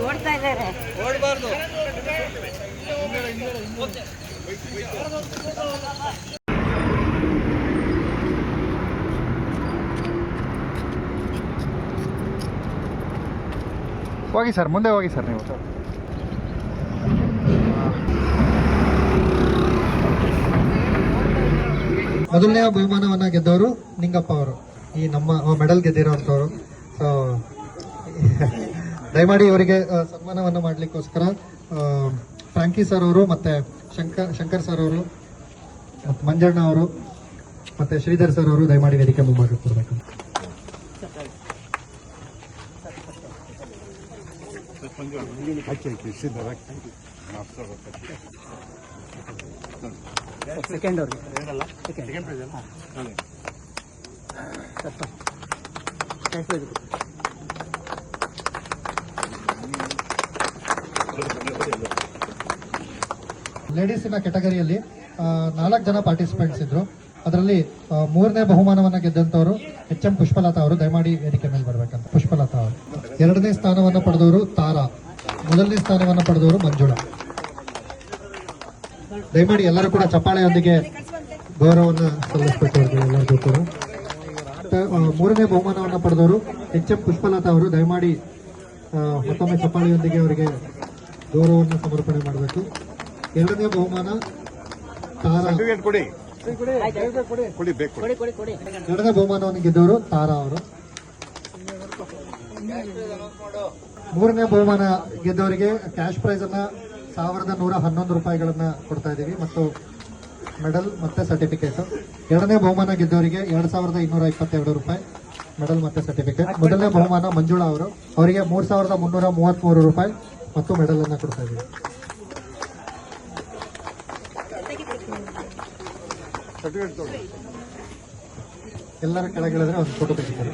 ಓಡ್ತಾ ಇದ್ದಾರೆ. ಓಡಬಾರ್ದು. ಹೋಗಿ ಸರ್, ಮುಂದೆ ಹೋಗಿ ಸರ್ ನೀವು. ಮೊದಲನೆಯ ಬಹುಮಾನವನ್ನ ಗೆದ್ದವರು ನಿಂಗಪ್ಪ ಅವರು, ಈ ನಮ್ಮ ಮೆಡಲ್ ಗೆದ್ದಿರೋಂಥವ್ರು. ಸೊ ದಯಮಾಡಿ ಇವರಿಗೆ ಸನ್ಮಾನವನ್ನು ಮಾಡಲಿಕ್ಕೋಸ್ಕರ ಫ್ರಾಂಕಿ ಸರ್ ಅವರು ಮತ್ತೆ ಶಂಕರ್ ಸರ್ ಅವರು ಮತ್ತು ಮಂಜಣ್ಣ ಅವರು ಮತ್ತೆ ಶ್ರೀಧರ್ ಸರ್ ಅವರು ದಯಮಾಡಿ ವೇದಿಕೆ ಮುಂಭಾಗ ಕೊಡಬೇಕು. ಸೆಕೆಂಡ್ ಅವ್ರಿಗೆ ಲೇಡೀಸಿನ ಕೆಟಗರಿಯಲ್ಲಿ 4 ಜನ ಪಾರ್ಟಿಸಿಪೆಂಟ್ಸ್ ಇದ್ರು. ಅದರಲ್ಲಿ 3ನೇ ಬಹುಮಾನವನ್ನ ಗೆದ್ದಂತವರು HM ಪುಷ್ಪಲತಾ ಅವರು, ದಯಮಾಡಿ ವೇದಿಕೆ ಮೇಲೆ ಬರ್ಬೇಕಂತ. ಪುಷ್ಪಲತಾ ಅವರು. 2ನೇ ಸ್ಥಾನವನ್ನು ಪಡೆದವರು ತಾರಾ. 1ನೇ ಸ್ಥಾನವನ್ನು ಪಡೆದವರು ಮಂಜುಳಾ. ದಯಮಾಡಿ ಎಲ್ಲರೂ ಕೂಡ ಚಪ್ಪಾಳೆಯೊಂದಿಗೆ ಗೌರವವನ್ನು ಸಲ್ಲಿಸಬೇಕು ಎಲ್ಲರಿಗೂ ಕೂಡ. 3ನೇ ಬಹುಮಾನವನ್ನು ಪಡೆದವರು HM ಪುಷ್ಪಲತಾ ಅವರು, ದಯಮಾಡಿ ಮತ್ತೊಮ್ಮೆ ಚಪ್ಪಾಳೆಯೊಂದಿಗೆ ಅವರಿಗೆ ಗೌರವವನ್ನು ಸಮರ್ಪಣೆ ಮಾಡಬೇಕು. 2ನೇ ಬಹುಮಾನ ತಾರಾ. 2ನೇ ಬಹುಮಾನವನ್ನು ಗೆದ್ದವರು ತಾರಾ ಅವರು. 3ನೇ ಬಹುಮಾನ ಗೆದ್ದವರಿಗೆ ಕ್ಯಾಶ್ ಪ್ರೈಸ್ ಅನ್ನ 1111 ರೂಪಾಯಿಗಳನ್ನ ಕೊಡ್ತಾ ಇದ್ದೀವಿ ಮತ್ತು ಮೆಡಲ್ ಮತ್ತೆ ಸರ್ಟಿಫಿಕೇಟ್. 2ನೇ ಬಹುಮಾನ ಗೆದ್ದವರಿಗೆ 2222 ರೂಪಾಯಿ ಮೆಡಲ್ ಮತ್ತೆ ಸರ್ಟಿಫಿಕೇಟ್. ಮೊದಲನೇ ಬಹುಮಾನ ಮಂಜುಳಾ ಅವರು, ಅವರಿಗೆ 3333 ರೂಪಾಯಿ ಮತ್ತು ಮೆಡಲ್ ಅನ್ನ ಕೊಡ್ತಾ ಇದ್ದೀವಿ. ಎಲ್ಲರ ಕೆಳಗಿಳಿದ್ರೆ ಒಂದು ಫೋಟೋ ತೆಗಿತಾರೆ.